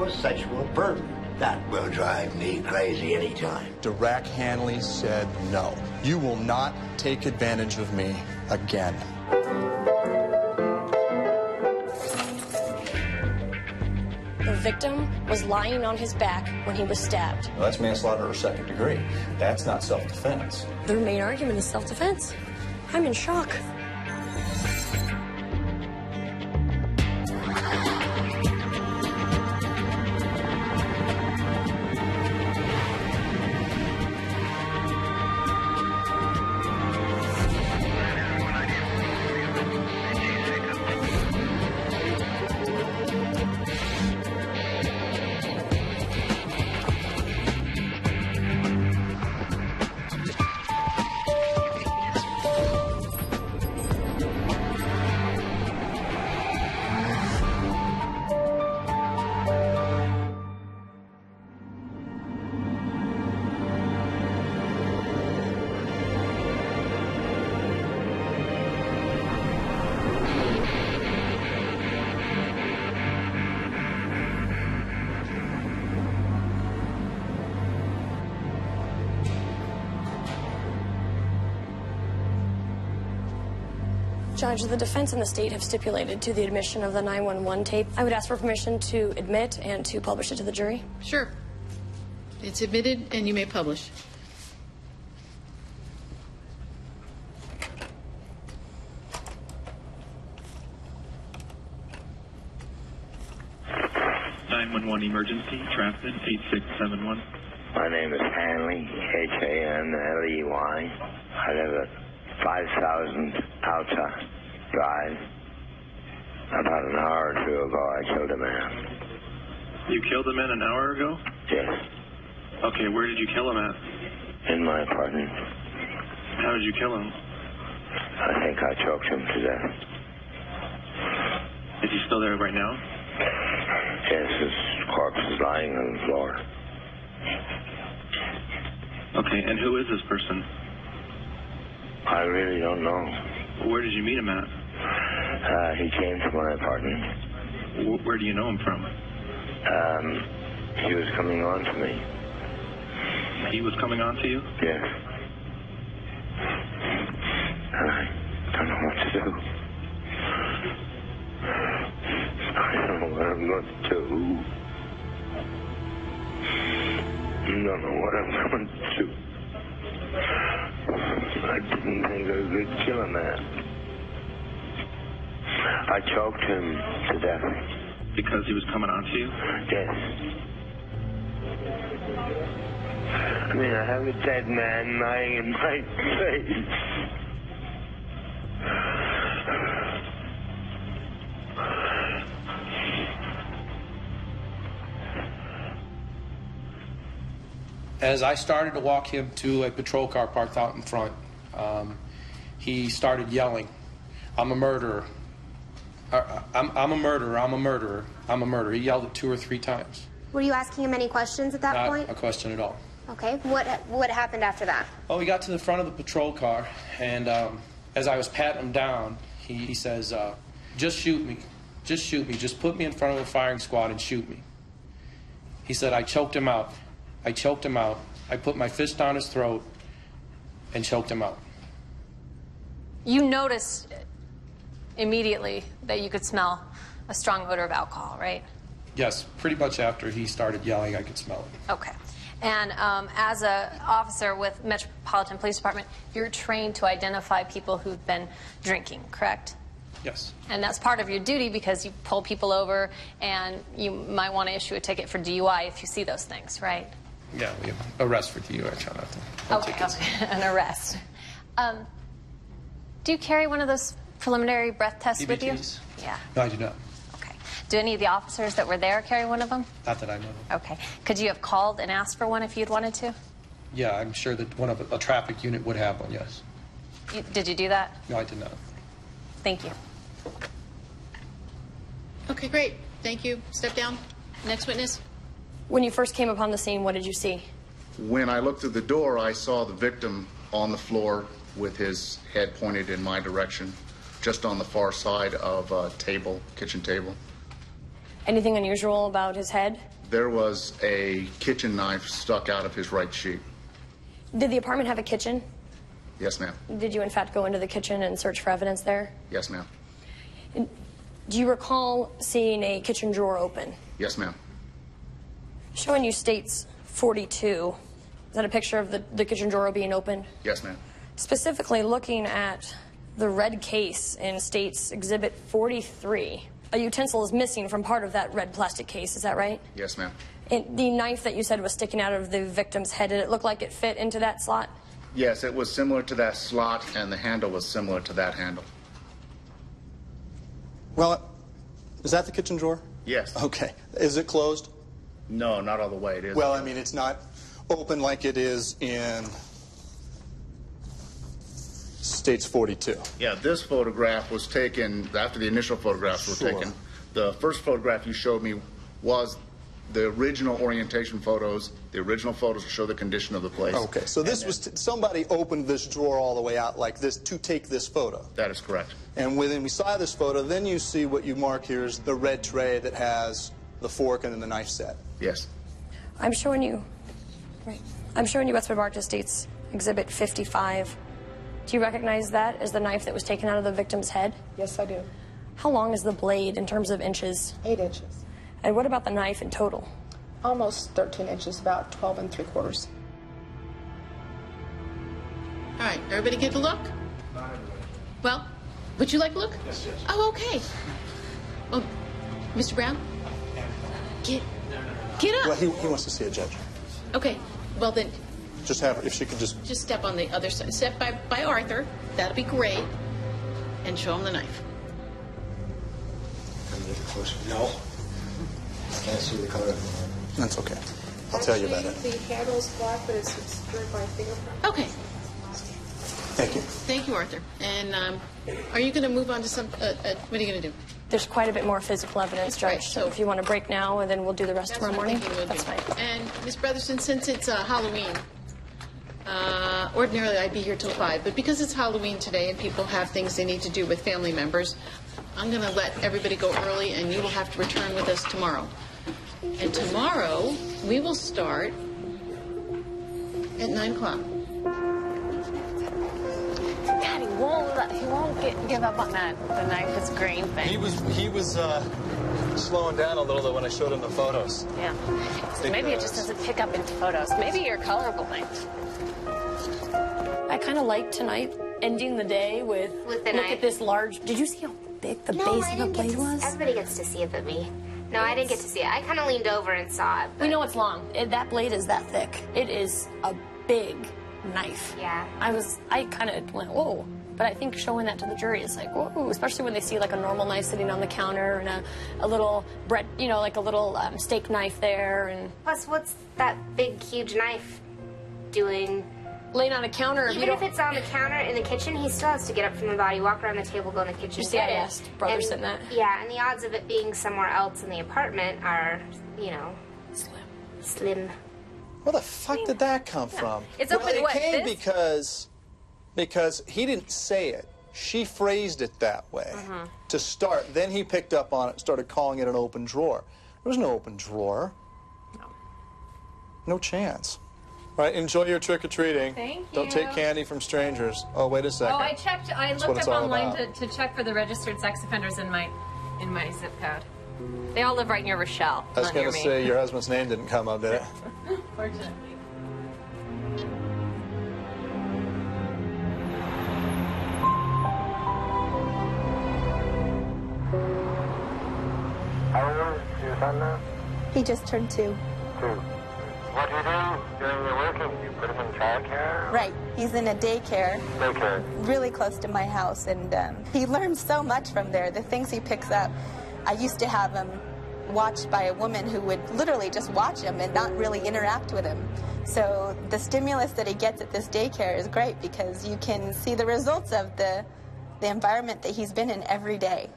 to a sexual pervert. That will drive me crazy anytime. Derac Hanley said no. You will not take advantage of me again. The victim was lying on his back when he was stabbed. Well, that's manslaughter or second degree. That's not self-defense. The main argument is self-defense. I'm in shock. Judge, the defense and the state have stipulated to the admission of the 911 tape. I would ask for permission to admit and to publish it to the jury. Sure. It's admitted, and you may publish. Emergency, Trafton, 8671. My name is Hanley, Hanley. I live at 5000 Auther Drive. About an hour or two ago, I killed a man. You killed a man an hour ago? Yes. Okay, where did you kill him at? In my apartment. How did you kill him? I think I choked him to death. Is he still there right now? Yes, his corpse is lying on the floor. Okay, and who is this person? I really don't know. Where did you meet him at? He came to my apartment. Where do you know him from? He was coming on to me. He was coming on to you? Yes. And I don't know what to do. I don't know what I'm going to do. I don't know what I'm going to do. I didn't think I could kill a man. I choked him to death. Because he was coming on to you? Yes. I mean, I have a dead man lying in my face. As I started to walk him to a patrol car parked out in front, he started yelling, "I'm a murderer. I'm a murderer. I'm a murderer. I'm a murderer." He yelled it 2 or 3 times. Were you asking him any questions at that point? Not a question at all. Okay. What happened after that? Oh, we got to the front of the patrol car, and as I was patting him down, he says, "Just shoot me. Just shoot me. Just put me in front of a firing squad and shoot me." He said, "I choked him out. I choked him out. I put my fist down his throat and choked him out." You noticed immediately that you could smell a strong odor of alcohol, right? Yes, pretty much after he started yelling, I could smell it. Okay. And as an officer with Metropolitan Police Department, you're trained to identify people who've been drinking, correct? Yes. And that's part of your duty because you pull people over and you might want to issue a ticket for DUI if you see those things, right? Yeah, we have arrest for DUI. I try not to. Okay, an arrest. Do you carry one of those preliminary breath tests with you? Yeah. No, I do not. Okay. Do any of the officers that were there carry one of them? Not that I know of. Okay. Could you have called and asked for one if you'd wanted to? Yeah, I'm sure that one of a traffic unit would have one, yes. Did you do that? No, I did not. Thank you. Okay, great. Thank you. Step down. Next witness. When you first came upon the scene, what did you see? When I looked through the door, I saw the victim on the floor with his head pointed in my direction, just on the far side of a table, kitchen table. Anything unusual about his head? There was a kitchen knife stuck out of his right cheek. Did the apartment have a kitchen? Yes, ma'am. Did you, in fact, go into the kitchen and search for evidence there? Yes, ma'am. Do you recall seeing a kitchen drawer open? Yes, ma'am. Showing you states 42. Is that a picture of the kitchen drawer being opened? Yes, ma'am. Specifically looking at the red case in states exhibit 43. A utensil is missing from part of that red plastic case, is that right? Yes, ma'am. And the knife that you said was sticking out of the victim's head, did it look like it fit into that slot? Yes, it was similar to that slot, and the handle was similar to that handle. Well, is that the kitchen drawer? Yes. Okay. Is it closed? No, not all the way. It is. Well, I mean, it's not open like it is in states 42. Yeah, this photograph was taken after the initial photographs were taken. The first photograph you showed me was the original orientation photos. The original photos show the condition of the place. Okay, so this was somebody opened this drawer all the way out like this to take this photo. That is correct. And when we saw this photo, then you see what you mark here is the red tray that has the fork and then the knife set. Yes. I'm showing you, right? I'm showing you Auther Debarge States Exhibit 55. Do you recognize that as the knife that was taken out of the victim's head? Yes, I do. How long is the blade in terms of inches? 8 inches. And what about the knife in total? Almost 13 inches, about 12 3/4. All right, everybody get a look? Well, would you like a look? Yes, yes. Oh, okay. Well, Mr. Brown, get up. Well, he wants to see a judge. Okay, well then, Just have her, if she could just step on the other side. Step by Arthur. That'll be great. And show him the knife. Can you get it closer? No. Can't see the color. That's okay. I'll tell you about it. The handle's black, but it's obscured by fingerprint. Okay. Thank you. Thank you, Arthur. And are you going to move on to some? What are you going to do? There's quite a bit more physical evidence, Judge. Right, So if you want to break now, and then we'll do the rest tomorrow morning. That's fine. And Ms. Brotherson, since it's Halloween, ordinarily I'd be here till 5, but because it's Halloween today and people have things they need to do with family members, I'm going to let everybody go early, and you will have to return with us tomorrow. And tomorrow we will start at 9 o'clock. God, he won't give up on that. The knife is green thing. He was slowing down a little though when I showed him the photos. Yeah. So maybe it just doesn't pick up into photos. Maybe you're colorblind. I kind of like tonight ending the day with the look knife. at this large. Did you see how big the base of the blade was? Everybody gets to see it but me. No, I didn't get to see it. I kind of leaned over and saw it. We know it's long. That blade is that thick. It is a big knife. Yeah. I kind of went, whoa. But I think showing that to the jury is like, whoa, especially when they see like a normal knife sitting on the counter and a little bread, like a little steak knife there. And Plus, what's that big, huge knife doing? Laying on a counter. Even if it's on the counter in the kitchen, he still has to get up from the body, walk around the table, go in the kitchen. You see, I asked Brotherson that. Yeah, and the odds of it being somewhere else in the apartment are, slim. Where the fuck did that come from? It's well, open it what, came this? because he didn't say it. She phrased it that way to start. Then he picked up on it and started calling it an open drawer. There was no open drawer. No. No chance. All right, enjoy your trick-or-treating. Thank Don't take you. candy from strangers. Oh, wait a second. Oh, I That's what looked it's up all online about. to check for the registered sex offenders in my zip code. They all live right near Rochelle. I was not going near to me. say your husband's name didn't come up, did it? Fortunately. How old is your son now? He just turned 2. 2. What do you do during your working? You put him in childcare? Right. He's in a daycare Daycare. really close to my house, and he learns so much from there. The things he picks up. I used to have him watched by a woman who would literally just watch him and not really interact with him. So the stimulus that he gets at this daycare is great because you can see the results of the environment that he's been in every day.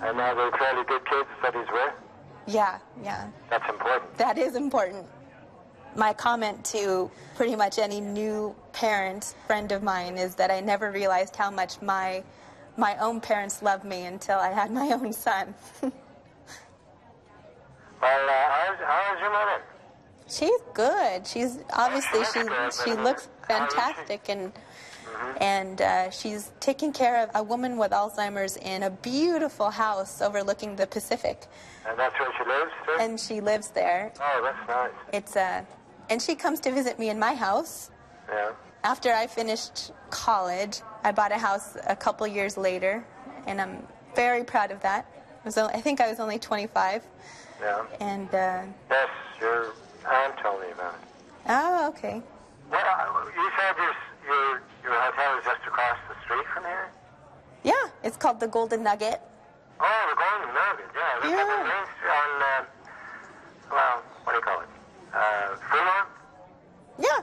And now they're fairly good kids that he's with? Yeah. That's important. That is important. My comment to pretty much any new parent, friend of mine, is that I never realized how much my own parents loved me until I had my own son. Well, how's your mother? She's good. She's obviously she looks fantastic, and she's taking care of a woman with Alzheimer's in a beautiful house overlooking the Pacific. And that's where she lives, too? And she lives there. Oh, that's nice. It's and she comes to visit me in my house. Yeah. After I finished college, I bought a house a couple years later, and I'm very proud of that. I think I was only 25. Yeah. And yes, your aunt told me about it. Oh, okay. Well, you said your hotel is just across the street from here? Yeah, it's called the Golden Nugget. Oh, the Golden Nugget, yeah. That's on the main street on, well, what do you call it? Fremont?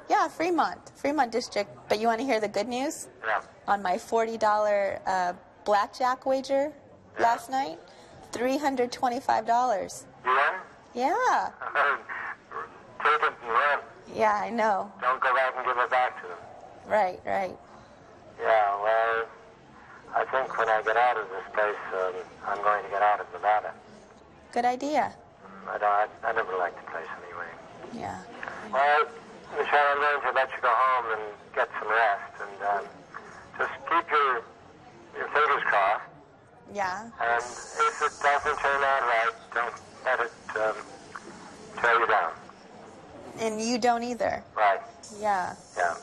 Yeah, Fremont District. But you want to hear the good news? Yeah. On my $40 blackjack wager last night, $325. You won? Yeah. Take it and run. Yeah, I know. Don't go back and give it back to them. Right. Yeah, well, I think when I get out of this place, I'm going to get out of Nevada. Good idea. I never liked the place anyway. Yeah. Well, Michelle, I'm going to let you go home and get some rest, and just keep your fingers crossed. Yeah. And if it doesn't turn out right, don't let it tear you down. And you don't either. Right. Yeah. Yeah.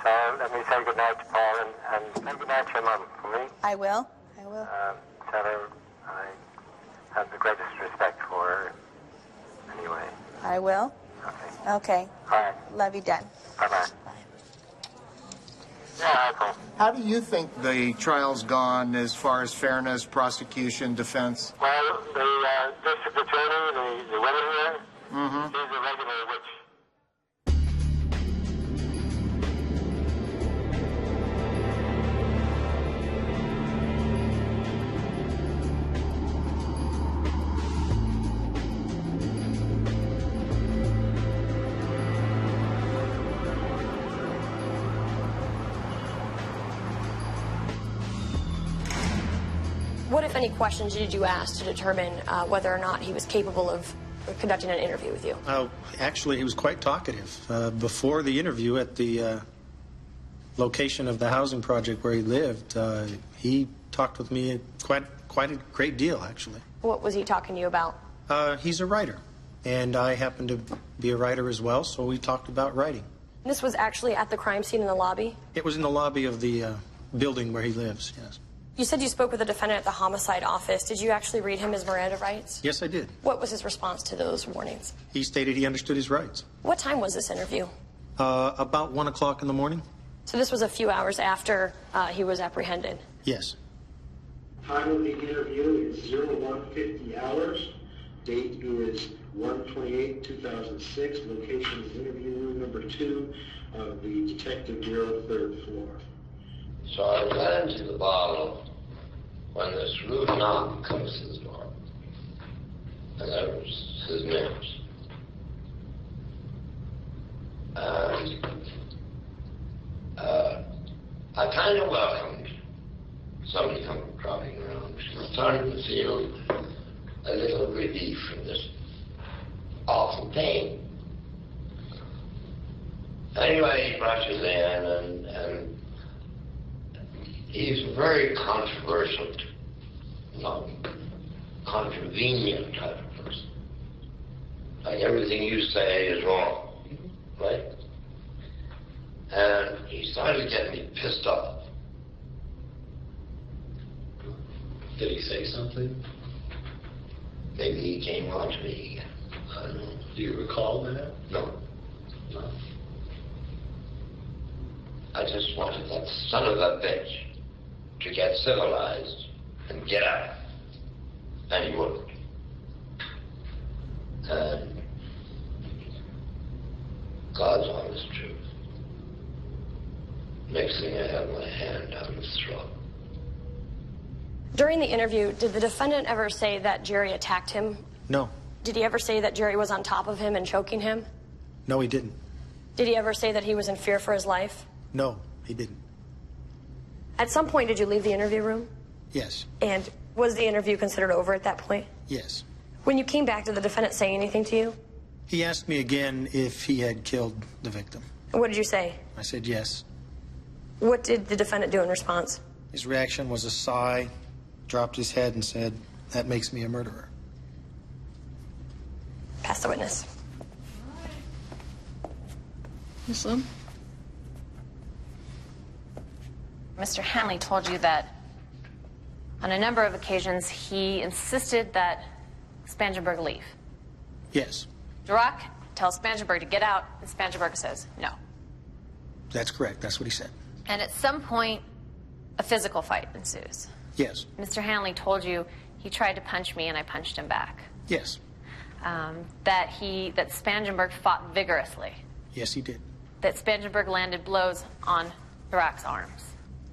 So let me say goodnight to Paul, and say goodnight to your mom for me. I will. Tell her I have the greatest respect for her. Anyway. I will. Okay. All right. Love you, Dad. Bye-bye. Yeah, Michael. How do you think the trial's gone as far as fairness, prosecution, defense? Well, the district attorney, the woman here, Mm-hmm. she's a regular witch. What, if any, questions did you ask to determine whether or not he was capable of conducting an interview with you? Actually, he was quite talkative. Before the interview at the location of the housing project where he lived, he talked with me quite a great deal, actually. What was he talking to you about? He's a writer, and I happen to be a writer as well, so we talked about writing. This was actually at the crime scene in the lobby? It was in the lobby of the building where he lives, yes. You said you spoke with the defendant at the homicide office. Did you actually read him his Miranda rights? Yes, I did. What was his response to those warnings? He stated he understood his rights. What time was this interview? About 1 o'clock in the morning. So this was a few hours after he was apprehended? Yes. Time of the interview is 0150 hours. Date is 1/28/2006. Location is interview room number 2 of the Detective Bureau, 3rd floor. So I went into the bottle when this rude knock comes to the door. And that was his nose. And I kind of welcomed somebody coming crowding around. I was starting to feel a little relief from this awful pain. Anyway, he brushes in and he's a very controversial, contravenient type of person. Like everything you say is wrong, right? And he started getting me pissed off. Did he say something? Maybe he came on to me again. I don't know. Do you recall that? No. I just wanted that son of a bitch to get civilized and get out. And he wouldn't. And God's honest truth. Next thing I have my hand down his throat. During the interview, did the defendant ever say that Jerry attacked him? No. Did he ever say that Jerry was on top of him and choking him? No, he didn't. Did he ever say that he was in fear for his life? No, he didn't. At some point, did you leave the interview room? Yes. And was the interview considered over at that point? Yes. When you came back, did the defendant say anything to you? He asked me again if he had killed the victim. What did you say? I said yes. What did the defendant do in response? His reaction was a sigh, dropped his head and said, "That makes me a murderer." Pass the witness. Ms. Luem? Mr. Hanley told you that on a number of occasions he insisted that Spangenberg leave. Yes, Derac tells Spangenberg to get out, and Spangenberg says no. that's correct. That's what he said. And at some point, a physical fight ensues. Yes, Mr. Hanley told you he tried to punch me and I punched him back. yes, That Spangenberg fought vigorously. yes, he did. That Spangenberg landed blows on Derac's arms.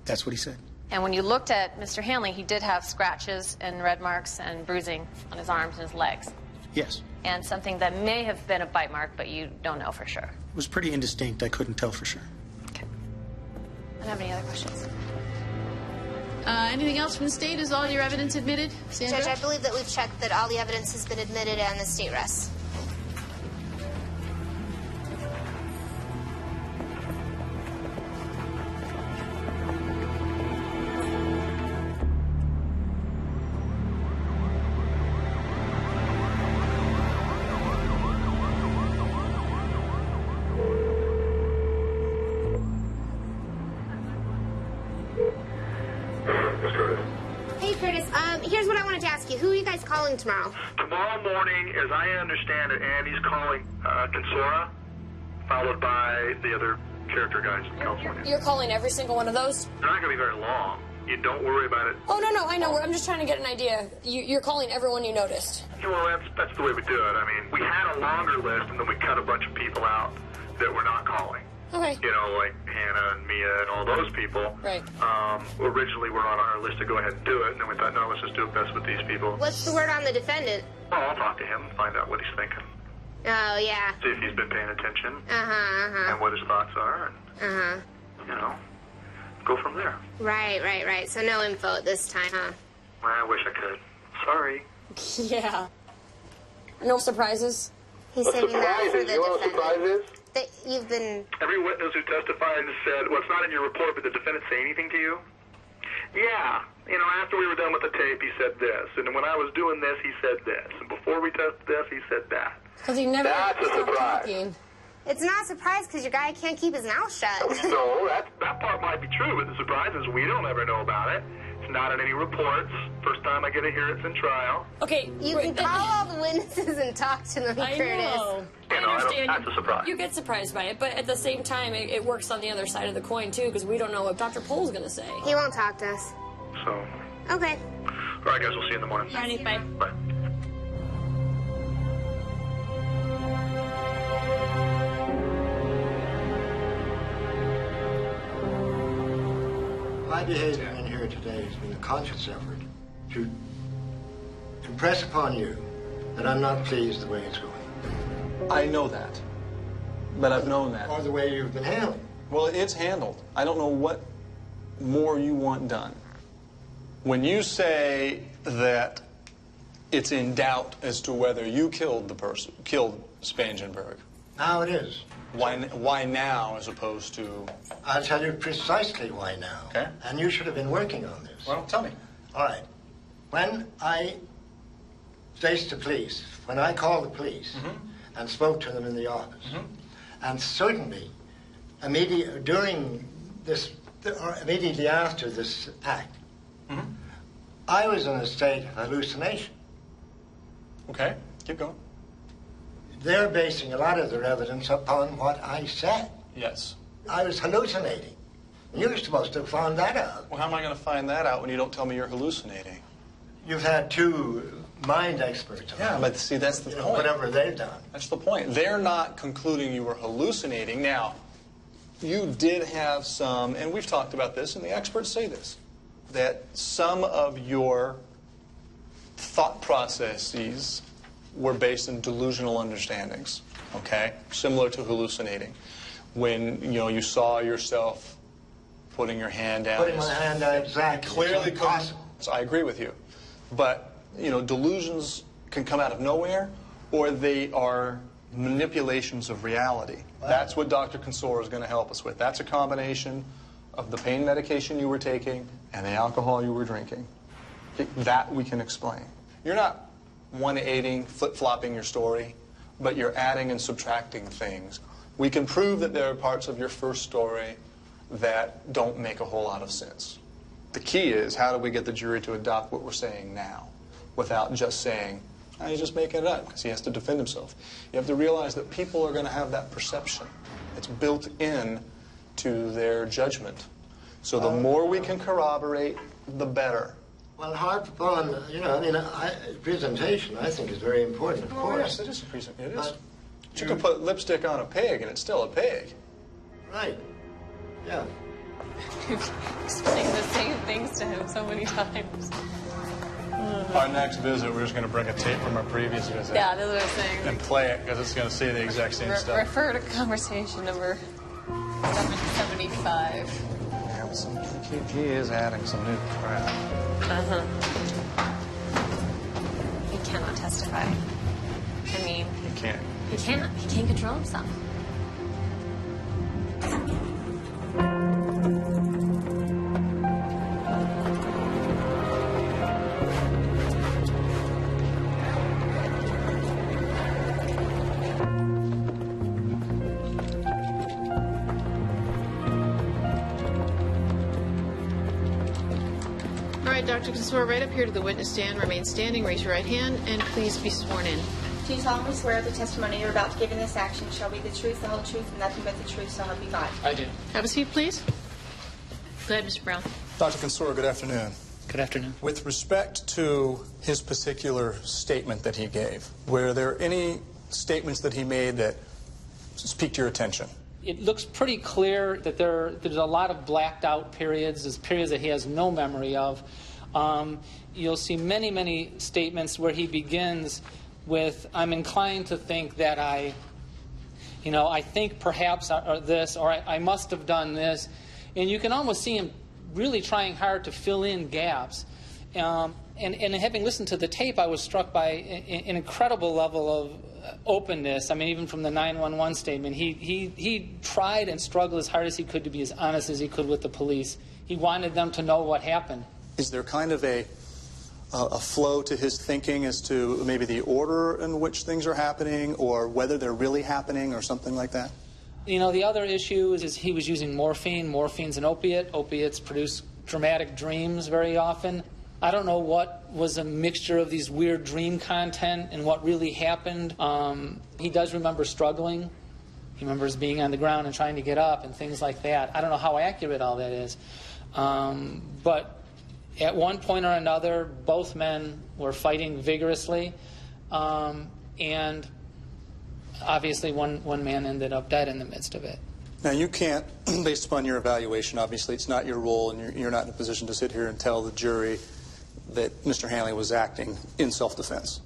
That's what he said. And when you looked at Mr. Hanley, he did have scratches and red marks and bruising on his arms and his legs. Yes. And something that may have been a bite mark, but you don't know for sure. It was pretty indistinct. I couldn't tell for sure. Okay. I don't have any other questions. Anything else from the state? Is all your evidence admitted? Sandra? Judge, I believe that we've checked that all the evidence has been admitted and the state rests. Hey, Curtis. Here's what I wanted to ask you. Who are you guys calling tomorrow? Tomorrow morning, as I understand it, Andy's calling Consora, followed by the other character guys in California. You're calling every single one of those? They're not going to be very long. You don't worry about it. Oh, no, I know. I'm just trying to get an idea. You're calling everyone you noticed. Well, that's the way we do it. I mean, we had a longer list, and then we cut a bunch of people out that we're not calling. Okay. You know, like Hannah and Mia and all those people. Right. Originally were on our list to go ahead and do it, and then we thought, no, let's just do it best with these people. What's the word on the defendant? Well, I'll talk to him, find out what he's thinking. Oh, yeah. See if he's been paying attention. Uh-huh. And what his thoughts are, and, Uh-huh. you know, go from there. Right. So no info at this time, huh? I wish I could. Sorry. Yeah. No surprises? He's saving that for the defendant. That you've been... Every witness who testified said, well, it's not in your report, but did the defendant say anything to you? Yeah. You know, after we were done with the tape, he said this. And when I was doing this, he said this. And before we tested this, he said that. Because he never That's a stopped surprise. talking. It's not a surprise because your guy can't keep his mouth shut. No, that part might be true, but the surprise is we don't ever know about it. It's not in any reports. First time I get to hear it's in trial. Okay. You can call all the witnesses and talk to them, I Curtis. know. You know, I understand. that's a surprise. You get surprised by it, but at the same time, it works on the other side of the coin, too, because we don't know what Dr. Pohl's going to say. He won't talk to us. So, Okay. all right, guys, we'll see you in the morning. All right, bye. Bye. My behavior in here today has been a conscious effort to impress upon you that I'm not pleased the way it's going. I know that. But I've known that. Or the way you've been handling. Well, it's handled. I don't know what more you want done. When you say that it's in doubt as to whether you killed the person, killed Spangenberg. Now it is. Why now as opposed to... I'll tell you precisely why now. Okay. And you should have been working on this. Well, tell me. All right. When I faced the police, when I called the police and spoke to them in the office, and certainly immediately after this act, I was in a state of hallucination. Okay, keep going. They're basing a lot of their evidence upon what I said. Yes. I was hallucinating. You're supposed to have found that out. Well, how am I going to find that out when you don't tell me you're hallucinating? You've had two mind experts. Yeah, but see, that's the point. Whatever they've done. That's the point. They're not concluding you were hallucinating. Now, you did have some, and we've talked about this, and the experts say this, that some of your thought processes were based in delusional understandings, okay? Similar to hallucinating. When, you saw yourself putting your hand down. Putting my hand down, exactly. Clearly possible. I agree with you. But, delusions can come out of nowhere, or they are manipulations of reality. That's what Dr. Consor is going to help us with. That's a combination of the pain medication you were taking and the alcohol you were drinking. That we can explain. You're not 180, flip-flopping your story, but you're adding and subtracting things. We can prove that there are parts of your first story that don't make a whole lot of sense. The key is, how do we get the jury to adopt what we're saying now without just saying, oh, he's just making it up because he has to defend himself. You have to realize that people are going to have that perception. It's built in to their judgment. So the more we can corroborate, the better. Well, hard upon, you know, I mean, presentation, I think, is very important, of course. Yes, it is a presentation. It is. But you can put lipstick on a pig, and it's still a pig. Right. Yeah. Explain the same things to him so many times. Our next visit, we're just going to bring a tape from our previous visit. Yeah, that's what I was saying. And play it, because it's going to say the exact same stuff. Refer to conversation number 775. Yeah, he is adding some new crap. He cannot testify. I mean... He can't. He can't. He can't control himself. Dr. Consor, right up here to the witness stand. Remain standing, raise your right hand, and please be sworn in. Do you solemnly swear the testimony you're about to give in this action shall be the truth, the whole truth, and nothing but the truth, so help you God? I do. Have a seat, please. Go ahead, Mr. Brown. Dr. Consor, good afternoon. Good afternoon. With respect to his particular statement that he gave, were there any statements that he made that speak to your attention? It looks pretty clear that there's a lot of blacked out periods. There's periods that he has no memory of. You'll see many, many statements where he begins with, I'm inclined to think that I think perhaps this, or I must have done this. And you can almost see him really trying hard to fill in gaps. And having listened to the tape, I was struck by an incredible level of openness. I mean, even from the 911 statement, he tried and struggled as hard as he could to be as honest as he could with the police. He wanted them to know what happened. Is there kind of a flow to his thinking as to maybe the order in which things are happening, or whether they're really happening, or something like that? You know, the other issue is he was using morphine. Morphine's an opiate. Opiates produce dramatic dreams very often. I don't know what was a mixture of these weird dream content and what really happened. He does remember struggling. He remembers being on the ground and trying to get up and things like that. I don't know how accurate all that is. But at one point or another, both men were fighting vigorously. And obviously one man ended up dead in the midst of it. Now, you can't, based upon your evaluation, obviously it's not your role, and you're not in a position to sit here and tell the jury that Mr. Hanley was acting in self-defense.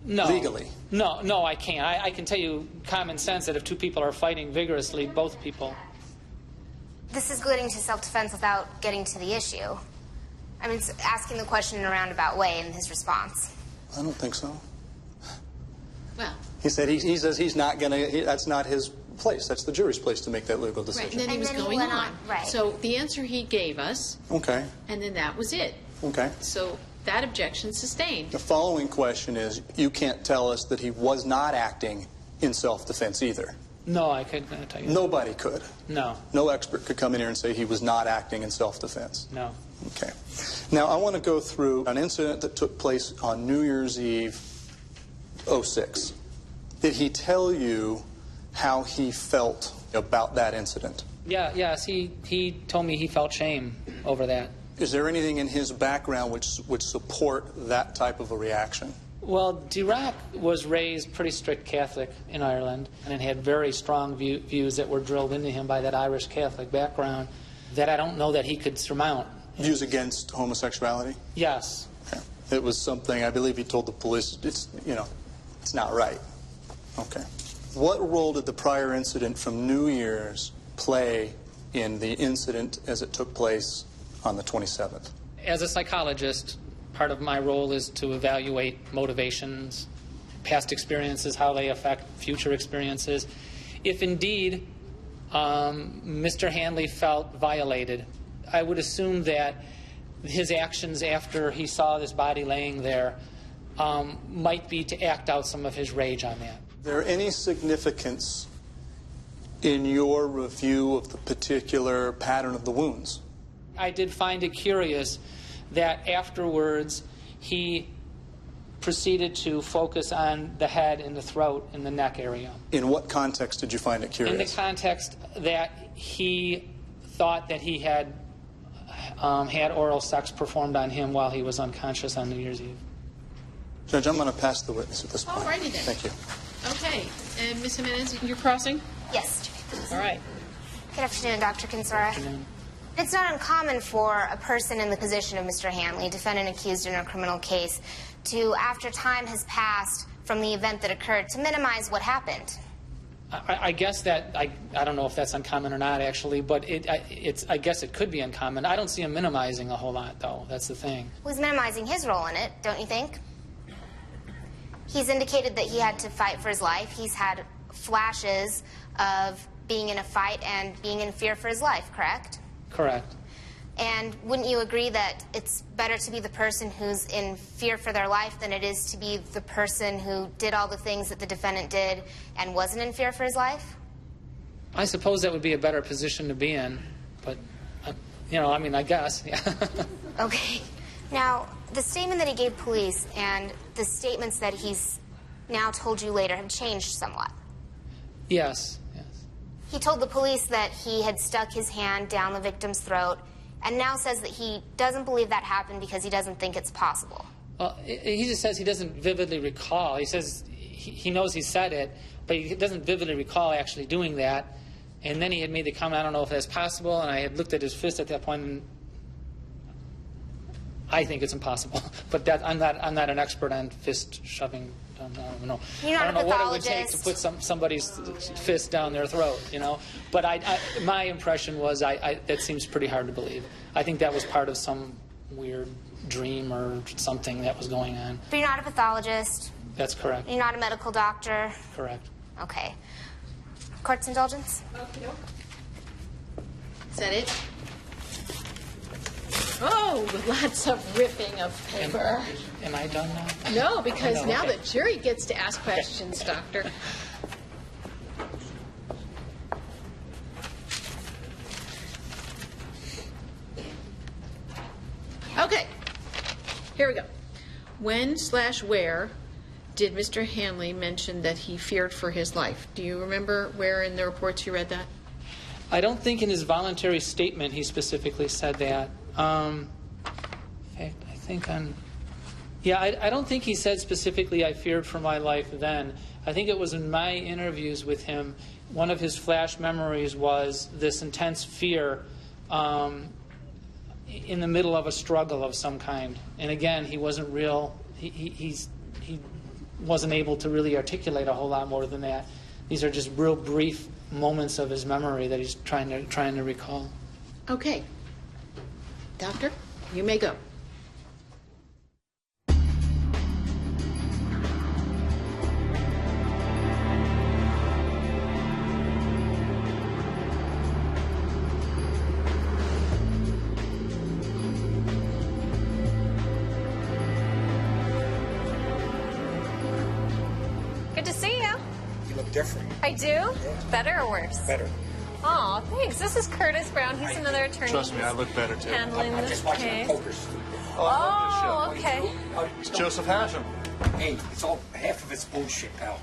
No. Legally. No, I can't. I can tell you common sense that if two people are fighting vigorously, both people. This is getting to self-defense without getting to the issue. I mean, it's asking the question in a roundabout way in his response. I don't think so. Well. He said he says he's not going to, that's not his place. That's the jury's place to make that legal decision. Right, and then he was going on. Right. So the answer he gave us. Okay. And then that was it. Okay. So that objection sustained. The following question is, you can't tell us that he was not acting in self-defense either. No, I couldn't tell you. Nobody could. No. No expert could come in here and say he was not acting in self-defense. No. Okay. Now, I want to go through an incident that took place on New Year's Eve, 06. Did he tell you how he felt about that incident? Yes, he told me he felt shame over that. Is there anything in his background which would support that type of a reaction? Well, Derac was raised pretty strict Catholic in Ireland and had very strong views that were drilled into him by that Irish Catholic background that I don't know that he could surmount. Views against homosexuality? Yes. Okay. It was something, I believe he told the police, it's not right. Okay. What role did the prior incident from New Year's play in the incident as it took place on the 27th? As a psychologist, Part of my role is to evaluate motivations, past experiences, how they affect future experiences. If indeed Mr. Hanley felt violated, I would assume that his actions after he saw this body laying there might be to act out some of his rage on that. Is there any significance in your review of the particular pattern of the wounds? I did find it curious that afterwards he proceeded to focus on the head and the throat and the neck area. In what context did you find it curious? In the context that he thought that he had had oral sex performed on him while he was unconscious on New Year's Eve. Judge, I'm going to pass the witness at this point. All righty then. Thank you. Okay, and Ms. Jimenez, you're crossing? Yes. All right. Good afternoon, Dr. Kinsora. Good afternoon. It's not uncommon for a person in the position of Mr. Hanley, defendant accused in a criminal case, to, after time has passed from the event that occurred, to minimize what happened. I guess that, I don't know if that's uncommon or not, actually, but I guess it could be uncommon. I don't see him minimizing a whole lot, though. That's the thing. Well, he's minimizing his role in it, don't you think? He's indicated that he had to fight for his life. He's had flashes of being in a fight and being in fear for his life, correct? Correct. And wouldn't you agree that it's better to be the person who's in fear for their life than it is to be the person who did all the things that the defendant did and wasn't in fear for his life? I suppose that would be a better position to be in, but, you know, I mean, I guess, yeah. Okay. Now, the statement that he gave police and the statements that he's now told you later have changed somewhat. Yes. He told the police that he had stuck his hand down the victim's throat and now says that he doesn't believe that happened because he doesn't think it's possible. Well, he just says he doesn't vividly recall. He says he knows he said it, but he doesn't vividly recall actually doing that. And then he had made the comment, I don't know if that's possible, and I had looked at his fist at that point, and I think it's impossible. But that, I'm not an expert on fist shoving. I don't know. You're not I don't know a what it would pathologist. take to put somebody's fist down their throat, you know. But my impression was that seems pretty hard to believe. I think that was part of some weird dream or something that was going on. But you're not a pathologist. That's correct. You're not a medical doctor. Correct. Okay. Court's indulgence? Okay. Is that it? Oh, lots of ripping of paper. Am I done now? No, because Oh, no, now okay. the jury gets to ask questions, Doctor. Okay, here we go. When/where did Mr. Hanley mention that he feared for his life? Do you remember where in the reports you read that? I don't think in his voluntary statement he specifically said that. In fact, I think on... Yeah, I don't think he said specifically, I feared for my life then. I think it was in my interviews with him, one of his flash memories was this intense fear in the middle of a struggle of some kind. And again, he wasn't real, he wasn't able to really articulate a whole lot more than that. These are just real brief moments of his memory that he's trying to recall. Okay. Doctor, you may go. Good to see you. You look different. I do? Better or worse? Better. Oh, thanks. This is Curtis Brown. He's another attorney. Trust me, I look better too. Handling I'm this just watching case. the poker studio. Oh, okay. It's Joseph Hashem. Hey, it's all half of it's bullshit, pal.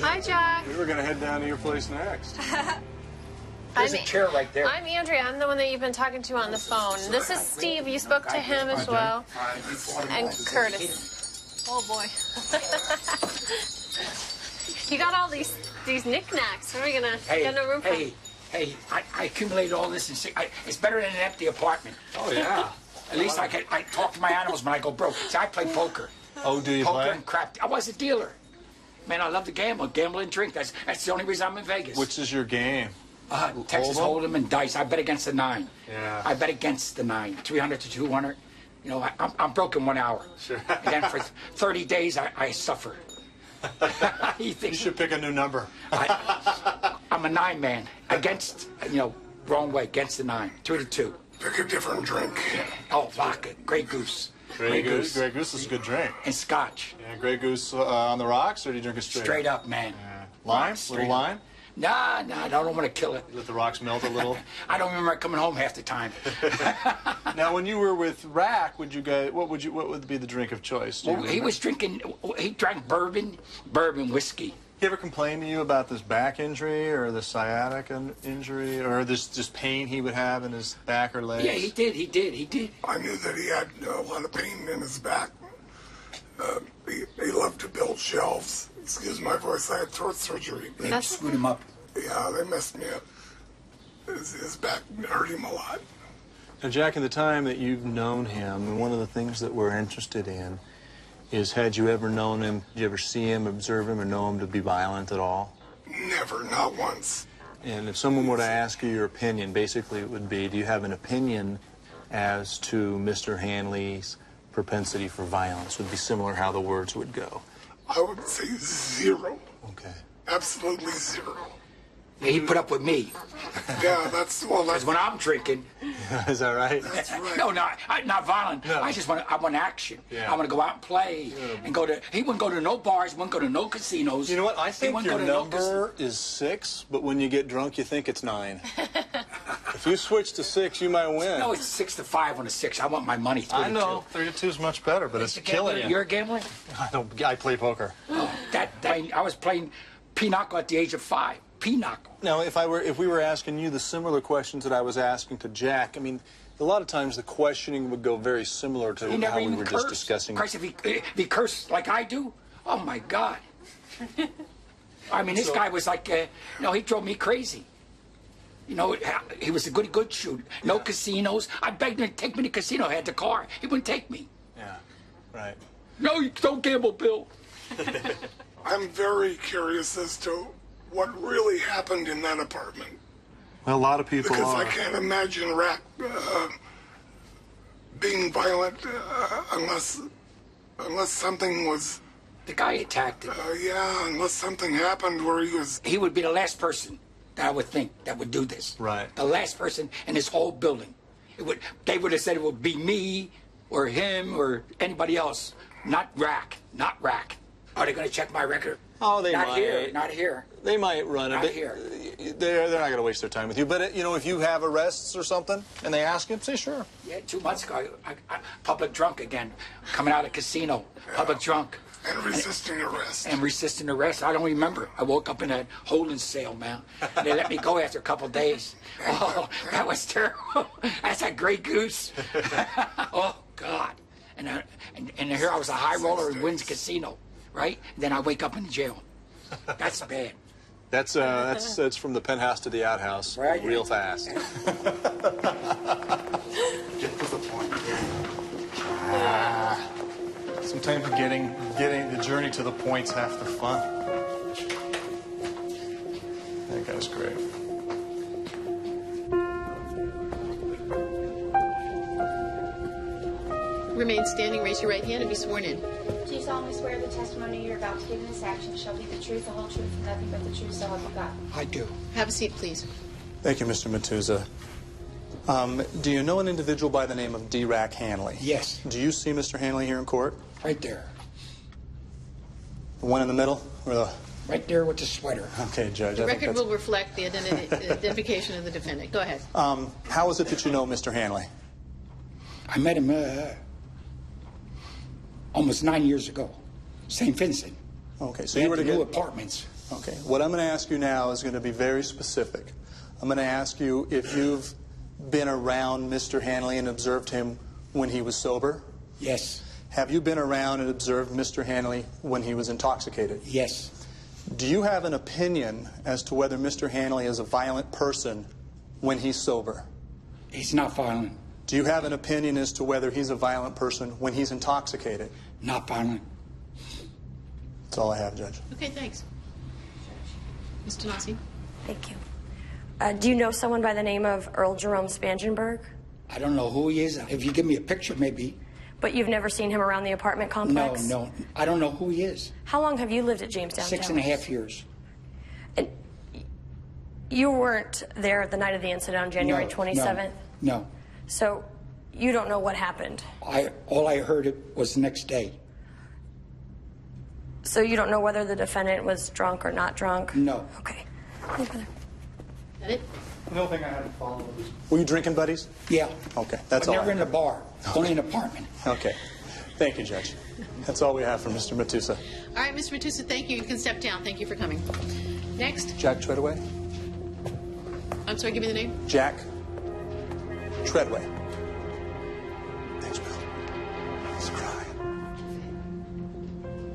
Hi, Jack. We were going to head down to your place next. There's a chair right there. I'm Andrea. I'm the one that you've been talking to on the phone. This is Steve. You spoke to him as well. And Curtis. Oh, boy. You got all these knickknacks. Where are we going to get no room for? Hey, I accumulated all this in it's better than an empty apartment. Oh, yeah. At least I talk to my animals when I go broke. See, I play poker. Oh, do you Poker play? and crap. I was a dealer. Man, I love to gamble and drink. That's the only reason I'm in Vegas. Which is your game? Texas Hold'em and dice. I bet against the 9. Yeah. I bet against the 9. 300 to 200. You know, I'm broke in 1 hour. Sure. And then for 30 days, I suffer. You should pick a new number. I'm a 9 man against, you know, wrong way, against the 9, 3-2. Pick a different drink. Oh, vodka, Grey Goose. Grey Goose. Grey Goose is a good drink. And scotch. Yeah, Grey Goose on the rocks, or do you drink it straight? Straight up, man. Lime? Little lime? Nah, I don't want to kill it. Let the rocks melt a little? I don't remember coming home half the time. Now, when you were with Rack, what would be the drink of choice? Well, he drank bourbon whiskey. He ever complained to you about this back injury or the sciatic injury or this just pain he would have in his back or legs? Yeah, he did. I knew that he had a lot of pain in his back. He loved to build shelves. Excuse my voice, I had throat surgery. They screwed him up. Yeah, they messed me up. His back hurt him a lot. Now, Jack, in the time that you've known him, one of the things that we're interested in is, had you ever known him, did you ever see him, observe him, or know him to be violent at all? Never, not once. And if someone were to ask you your opinion, basically it would be, do you have an opinion as to Mr. Hanley's propensity for violence? Would be similar how the words would go. I would say 0. Okay. Absolutely 0. Yeah, he put up with me. Yeah, that's when I'm drinking. Is that right? That's right. No, not violent. No. I want action. Yeah. I want to go out and play and go to. He wouldn't go to no bars. Wouldn't go to no casinos. You know what? I think your no number is 6, but when you get drunk, you think it's 9. If you switch to 6, you might win. No, it's 6-5 on a 6. I want my money. 3-2. I know 3-2 is much better, but it's killing you. You're a gambler? I play poker. Oh, I was playing pinochle at the age of 5. Pinochle. Now, if we were asking you the similar questions that I was asking to Jack, I mean, a lot of times the questioning would go very similar to how we were just discussing. Christ, if he cursed like I do, oh my God. I mean, this guy was like, he drove me crazy. You know, he was a good shooter. No casinos. I begged him to take me to casino. I had the car. He wouldn't take me. Yeah, right. No, you don't gamble, Bill. I'm very curious as to what really happened in that apartment. Well, a lot of people Because are. I can't imagine Rack being violent unless something was... The guy attacked him. Yeah, unless something happened where he was... He would be the last person that I would think that would do this. Right. The last person in this whole building. They would have said it would be me or him or anybody else. Not Rack. Not Rack. Are they going to check my record? Oh, they might. Not here. Not here. They might run it. Not here. They're not going to waste their time with you. But, if you have arrests or something and they ask him, say sure. Yeah, 2 months ago, I public drunk again. Coming out of casino. Public drunk. And resisting arrest. And resisting arrest. I don't remember. I woke up in a holding cell, man. And they let me go after a couple days. Oh, that was terrible. That's a Grey Goose. Oh, God. And here I was a high roller in Wynn's Casino, right? And then I wake up in jail. That's bad. That's from the penthouse to the outhouse, right? Real fast. Get to the point. Sometimes getting the journey to the point's half the fun. That guy's great. Remain standing, raise your right hand, and be sworn in. Do you solemnly swear the testimony you're about to give in this action shall be the truth, the whole truth, and nothing but the truth, so help you God? I do. Have a seat, please. Thank you, Mr. Matuza. Do you know an individual by the name of Derac Hanley? Yes. Do you see Mr. Hanley here in court? Right there. The one in the middle? Or the... Right there with the sweater. Okay, Judge. The record will reflect the identification of the defendant. Go ahead. How is it that you know Mr. Hanley? I met him almost 9 years ago. St. Vincent. Okay, so you were to get new apartments. Okay, what I'm going to ask you now is going to be very specific. I'm going to ask you if you've been around Mr. Hanley and observed him when he was sober? Yes. Have you been around and observed Mr. Hanley when he was intoxicated? Yes. Do you have an opinion as to whether Mr. Hanley is a violent person when he's sober? He's not violent. Do you have an opinion as to whether he's a violent person when he's intoxicated? Not violent. That's all I have, Judge. Okay, thanks. Ms. Tanasi? Thank you. Do you know someone by the name of Earl Jerome Spangenberg? I don't know who he is. If you give me a picture, maybe. But you've never seen him around the apartment complex? No. I don't know who he is. How long have you lived at Jamestown? 6.5 years. And you weren't there the night of the incident on January 27th? No. So you don't know what happened? All I heard was the next day. So you don't know whether the defendant was drunk or not drunk? No. Okay. That it? The only thing I had to follow was... Were you drinking, buddies? Yeah. Okay, that's all. Never in a bar, only an apartment. Okay. Thank you, Judge. That's all we have for Mr. Matusa. All right, Mr. Matusa, thank you. You can step down. Thank you for coming. Next. Jack Treadway? I'm sorry, give me the name. Jack Treadway. Thanks, Bill. Let's cry.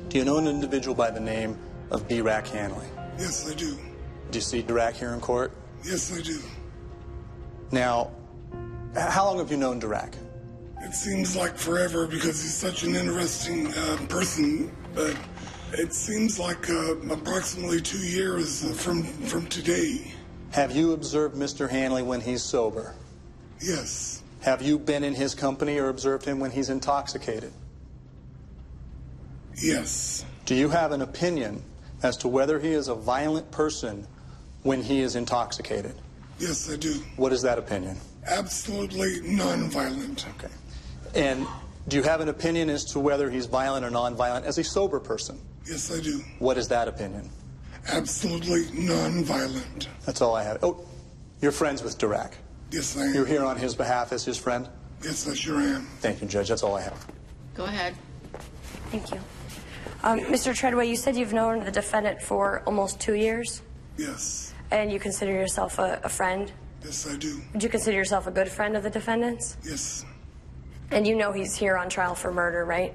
Do you know an individual by the name of Derac Hanley? Yes, I do. Do you see Derac here in court? Yes, I do. Now, how long have you known Derac? It seems like forever because he's such an interesting person, but it seems like approximately 2 years from today. Have you observed Mr. Hanley when he's sober? Yes. Have you been in his company or observed him when he's intoxicated? Yes. Do you have an opinion as to whether he is a violent person when he is intoxicated? Yes, I do. What is that opinion? Absolutely non-violent. Okay. And do you have an opinion as to whether he's violent or non-violent as a sober person? Yes, I do. What is that opinion? Absolutely non-violent. That's all I have. Oh, you're friends with Derac? Yes, I am. You're here on his behalf as his friend? Yes, I sure am. Thank you, Judge. That's all I have. Go ahead. Thank you. Mr. Treadway, you said you've known the defendant for almost 2 years? Yes. And you consider yourself a friend? Yes, I do. Would you consider yourself a good friend of the defendant's? Yes. And you know he's here on trial for murder, right?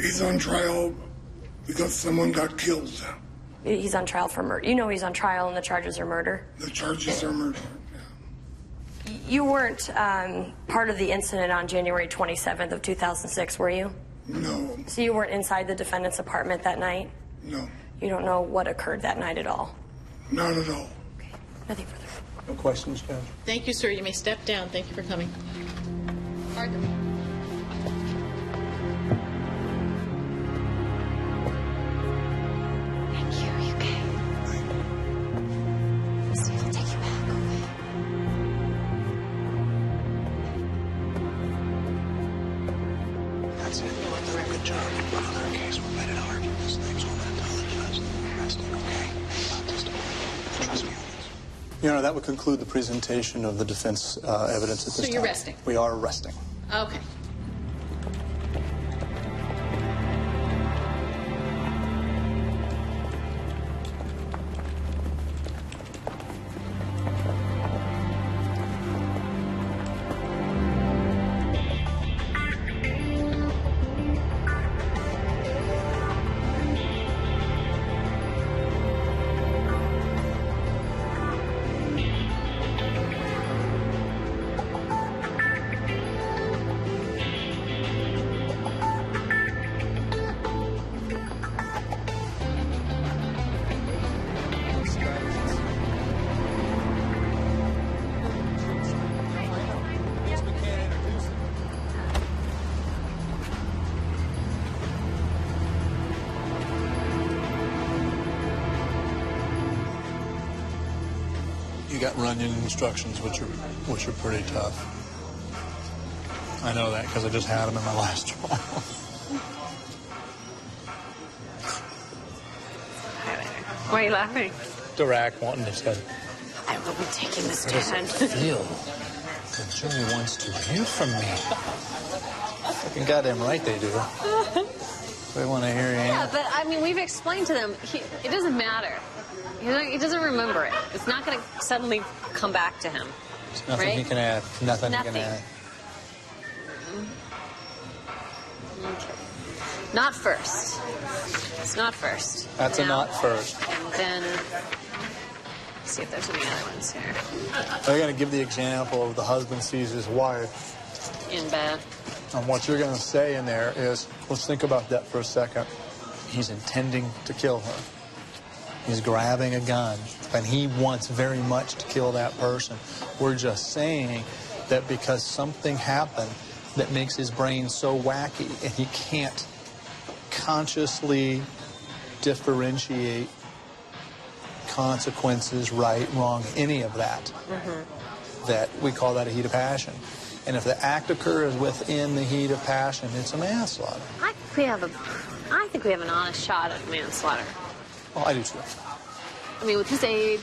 He's on trial because someone got killed. He's on trial for murder. You know he's on trial and the charges are murder? The charges are murder. You weren't part of the incident on January 27th of 2006, were you? No. So you weren't inside the defendant's apartment that night? No. You don't know what occurred that night at all? Not at all. Okay. Nothing further. No questions, Judge? Thank you, sir. You may step down. Thank you for coming. Arthur. Thank you. Are you okay? Steve will take you back, okay? That's it. You did a very good job. But on our case, we're rated R. This thing's all intelligence. Resting, okay? Just trust me on this. Your Honor, that would conclude the presentation of the defense evidence at this time. So you're resting? We are resting. Okay. You got run-in instructions, which are pretty tough. I know that because I just had them in my last trial. Why are you laughing? Derac wanting to say, I will be taking the How does stand. it feel? The jury wants to hear from me. fucking goddamn right they do. They want to hear you. Yeah, but I mean, we've explained to them, it doesn't matter. He doesn't remember it. It's not going to suddenly come back to him. There's nothing right? he can add. Nothing he can add. Okay. Not first. It's not first. That's a not first. And then, let's see if there's any other ones here. They're going to give the example of the husband sees his wife. In bed. And what you're going to say in there is, let's think about that for a second. He's intending to kill her. He's grabbing a gun, and he wants very much to kill that person. We're just saying that because something happened that makes his brain so wacky and he can't consciously differentiate consequences, right, wrong, any of that, that we call that a heat of passion. And if the act occurs within the heat of passion, it's a manslaughter. I think we have an honest shot at manslaughter. Well, I do too. I mean, with his age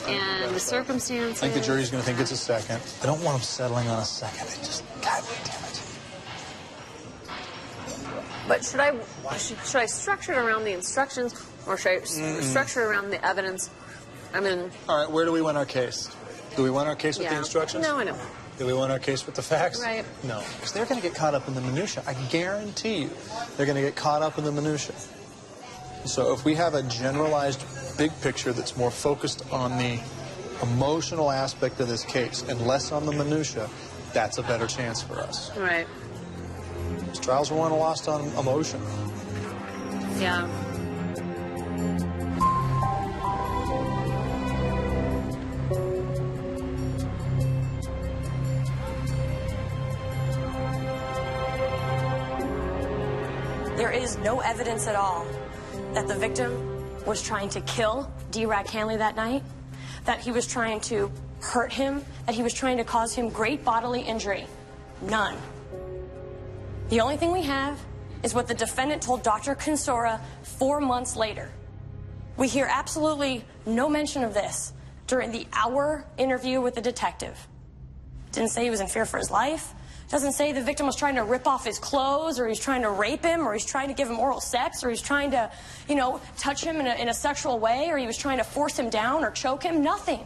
and the circumstances. I think the jury's going to think it's a second. I don't want them settling on a second. It just, God damn it. But should I structure it around the instructions, or should I structure it around the evidence? I mean... All right, where do we win our case? Do we win our case with the instructions? No, I know. Do we win our case with the facts? Right. No, because they're going to get caught up in the minutia. I guarantee you they're going to get caught up in the minutia. So if we have a generalized big picture that's more focused on the emotional aspect of this case and less on the minutia, that's a better chance for us. Right. These trials were won and lost on emotion. Yeah. There is no evidence at all that the victim was trying to kill Derac Hanley that night, that he was trying to hurt him, that he was trying to cause him great bodily injury. None. The only thing we have is what the defendant told Dr. Consora 4 months later. We hear absolutely no mention of this during the hour interview with the detective. Didn't say he was in fear for his life. Doesn't say the victim was trying to rip off his clothes, or he's trying to rape him, or he's trying to give him oral sex, or he's trying to, you know, touch him in a sexual way, or he was trying to force him down or choke him. Nothing.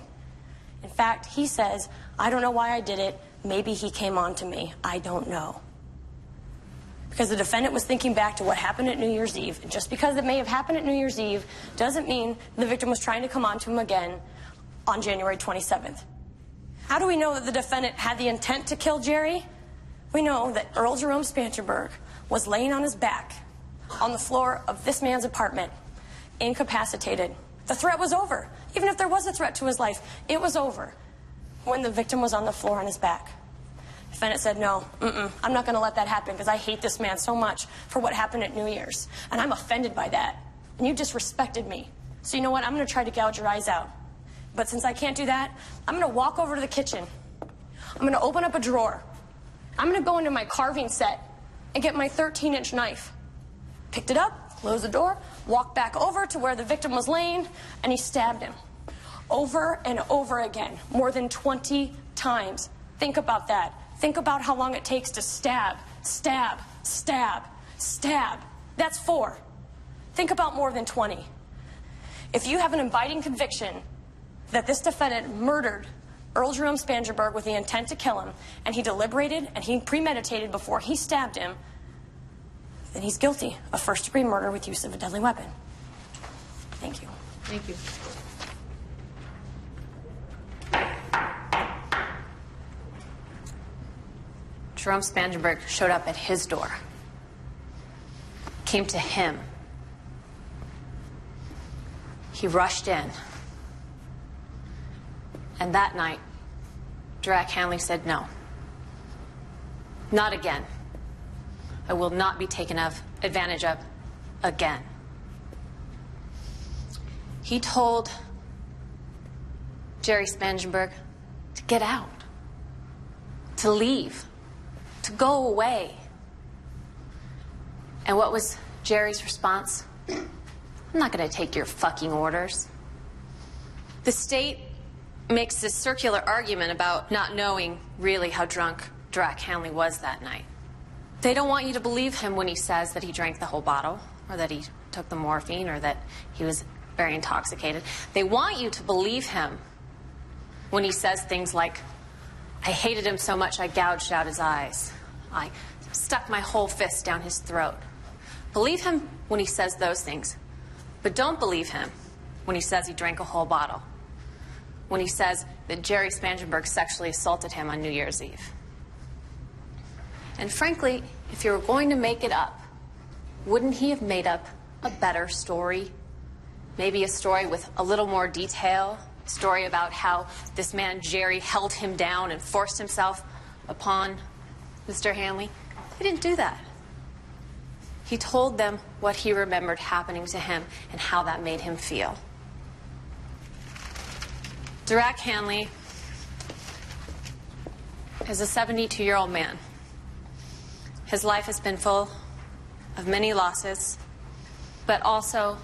In fact, he says, I don't know why I did it. Maybe he came on to me. I don't know. Because the defendant was thinking back to what happened at New Year's Eve. And just because it may have happened at New Year's Eve doesn't mean the victim was trying to come on to him again on January 27th. How do we know that the defendant had the intent to kill Jerry? We know that Earl Jerome Spangenberg was laying on his back on the floor of this man's apartment, incapacitated. The threat was over. Even if there was a threat to his life, it was over when the victim was on the floor on his back. The defendant said, no, I'm not going to let that happen because I hate this man so much for what happened at New Year's. And I'm offended by that. And you disrespected me. So you know what? I'm going to try to gouge your eyes out. But since I can't do that, I'm going to walk over to the kitchen. I'm going to open up a drawer. I'm going to go into my carving set and get my 13-inch knife. Picked it up, closed the door, walked back over to where the victim was laying, and he stabbed him. Over and over again, more than 20 times. Think about that. Think about how long it takes to stab, stab, stab, stab. That's 4. Think about more than 20. If you have an abiding conviction that this defendant murdered Earl Jerome Spangenberg with the intent to kill him, and he deliberated and he premeditated before he stabbed him, then he's guilty of first-degree murder with use of a deadly weapon. Thank you. Thank you. Jerome Spangenberg showed up at his door, came to him. He rushed in. And that night, Derac Hanley said no. Not again. I will not be taken advantage of again. He told Jerry Spangenberg to get out, to leave, to go away. And what was Jerry's response? I'm not going to take your fucking orders. The state makes this circular argument about not knowing really how drunk Derac Hanley was that night. They don't want you to believe him when he says that he drank the whole bottle, or that he took the morphine, or that he was very intoxicated. They want you to believe him when he says things like, I hated him so much I gouged out his eyes. I stuck my whole fist down his throat. Believe him when he says those things, but don't believe him when he says he drank a whole bottle. When he says that Jerry Spangenberg sexually assaulted him on New Year's Eve. And frankly, if you were going to make it up, wouldn't he have made up a better story? Maybe a story with a little more detail, story about how this man, Jerry, held him down and forced himself upon Mr. Hanley. He didn't do that. He told them what he remembered happening to him and how that made him feel. Derac Hanley is a 72-year-old man. His life has been full of many losses, but also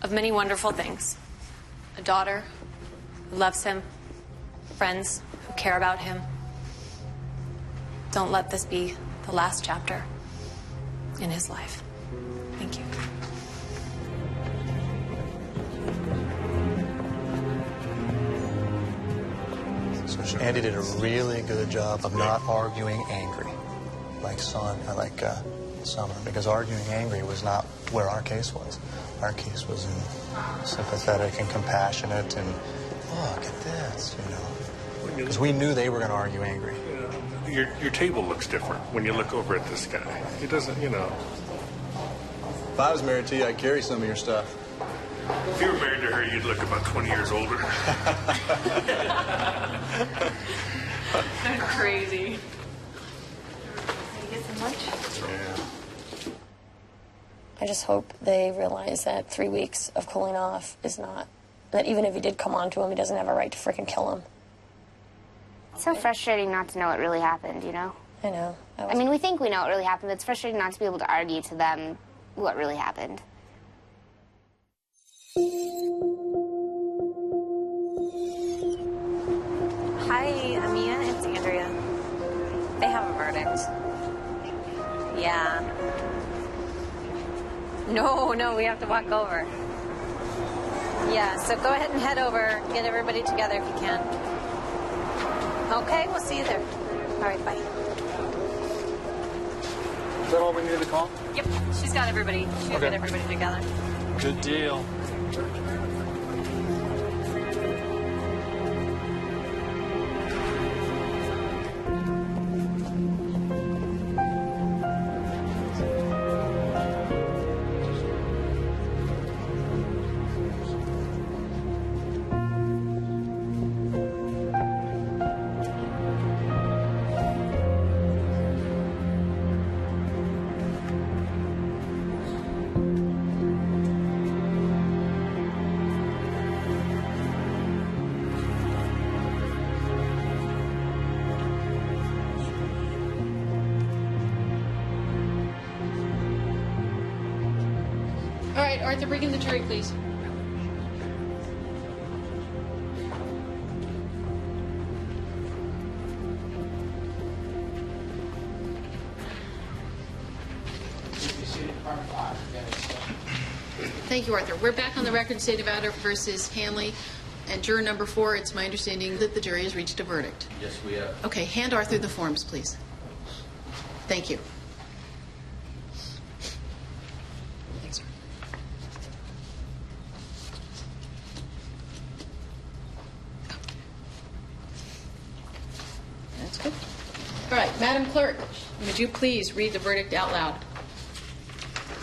of many wonderful things. A daughter who loves him, friends who care about him. Don't let this be the last chapter in his life. Thank you. So Andy did a really good job of not arguing angry, like Summer, because arguing angry was not where our case was. Our case was in sympathetic and compassionate and, look at this, you know. Because we knew they were going to argue angry. Your table looks different when you look over at this guy. He doesn't, you know. If I was married to you, I'd carry some of your stuff. If you were married to her, you'd look about 20 years older. That's crazy. Can you get some lunch? Yeah. I just hope they realize that 3 weeks of cooling off is not, that even if he did come on to him, he doesn't have a right to freaking kill him. It's so frustrating not to know what really happened, you know? I know. I mean, we think we know what really happened, but it's frustrating not to be able to argue to them what really happened. Hi, Amia. It's Andrea. They have a verdict. Yeah. No, we have to walk over. Yeah, so go ahead and head over. Get everybody together if you can. Okay, we'll see you there. All right, bye. Is that all we needed to call? Yep, she's got everybody. She'll get everybody together. Good deal. All right, Arthur, bring in the jury, please. Thank you, Arthur. We're back on the record, State of Auther versus Hanley. And juror number 4, it's my understanding that the jury has reached a verdict. Yes, we have. Okay, hand Arthur the forms, please. Thank you. Thanks, sir. That's good. All right, Madam Clerk, would you please read the verdict out loud?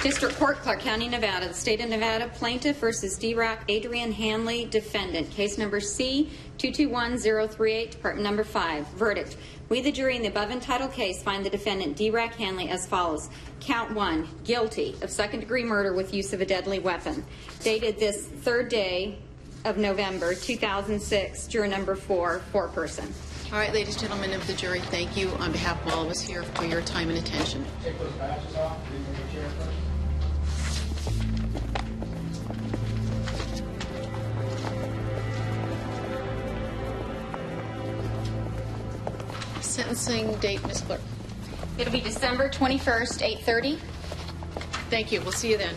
District Court, Clark County, Nevada. The State of Nevada, Plaintiff versus Derac Adrian Hanley, Defendant. Case number C-221038, Department number 5. Verdict. We, the jury, in the above entitled case, find the defendant, Derac Hanley, as follows. Count 1, guilty of second-degree murder with use of a deadly weapon. Dated this 3rd day of November, 2006. Juror number 4, 4-person. All right, ladies and gentlemen of the jury, thank you on behalf of all of us here for your time and attention. Take those badges off. Leave them in the chair first. Sentencing date, Ms. Clerk. It'll be December 21st, 8:30. Thank you. We'll see you then.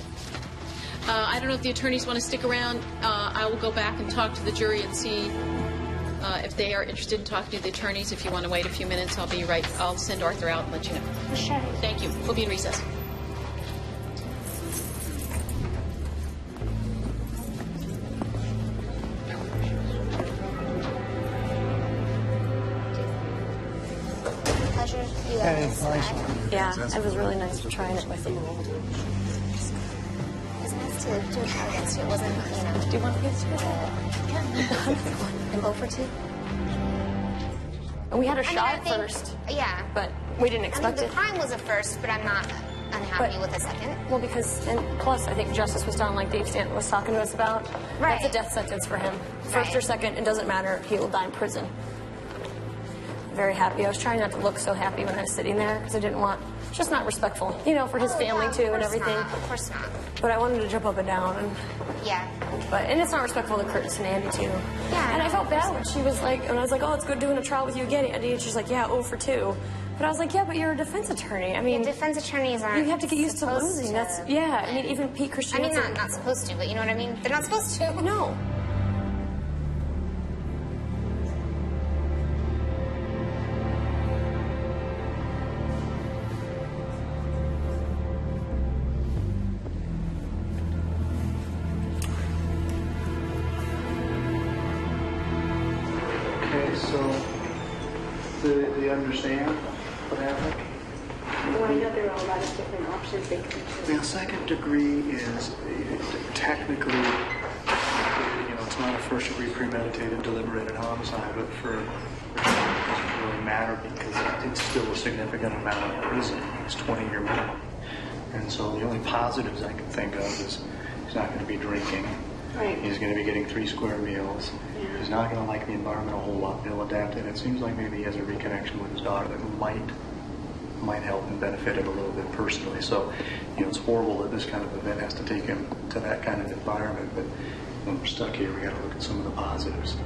I don't know if the attorneys want to stick around. I will go back and talk to the jury and see if they are interested in talking to the attorneys. If you want to wait a few minutes, I'll be right. I'll send Arthur out and let you know. Sure. Thank you. We'll be in recess. Pleasure. You guys. Yeah, it was really nice trying it with you. It was nice to do a trial against you. It wasn't, you know. Do you want to get together? Yeah. I'm 0 for 2. And we had a shot I think, first. Yeah. But we didn't expect the it. crime was a first, but I'm not unhappy with a second. Well, because, and plus, I think justice was done like Dave Stanton was talking to us about. Right. That's a death sentence for him. First or second, it doesn't matter. He will die in prison. Very happy. I was trying not to look so happy when I was sitting there because I didn't want, it's just not respectful, you know, for his family too and everything. Of course not. But I wanted to jump up and down. And, yeah. And it's not respectful to Curtis and Andy too. Yeah. And I felt bad when she was like, and I was like, oh, it's good doing a trial with you again, Andy. And she's like, yeah, 0 for 2. But I was like, yeah, but you're a defense attorney. I mean, defense attorneys aren't. You have to get used to losing. That's yeah. I mean, even Pete Christiansen. I mean, not supposed to, but you know what I mean. They're not supposed to. No. Okay, so do you understand what happened? Well, I know there are a lot of different options they can choose. Now, second degree is technically, you know, it's not a first degree premeditated, deliberated homicide, but for it doesn't really matter because it's still a significant amount of prison. It's 20-year minimum. And so the only positives I can think of is he's not going to be drinking. Right. He's going to be getting 3 square meals. Yeah. He's not going to like the environment a whole lot. He'll adapt it. It seems like maybe he has a reconnection with his daughter that might help and benefit him a little bit personally. So, you know, it's horrible that this kind of event has to take him to that kind of environment, but when we're stuck here, we got to look at some of the positives.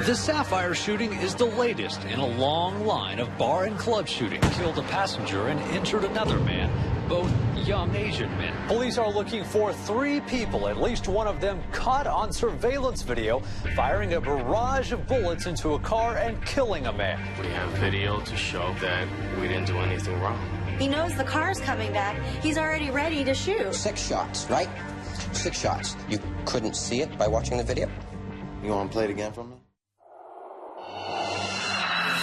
The Sapphire shooting is the latest in a long line of bar and club shootings. Killed a passenger and injured another man, both young Asian men. Police are looking for 3 people, at least one of them caught on surveillance video, firing a barrage of bullets into a car and killing a man. We have video to show that we didn't do anything wrong. He knows the car's coming back. He's already ready to shoot. 6 shots, right? 6 shots. You couldn't see it by watching the video? You want to play it again for me?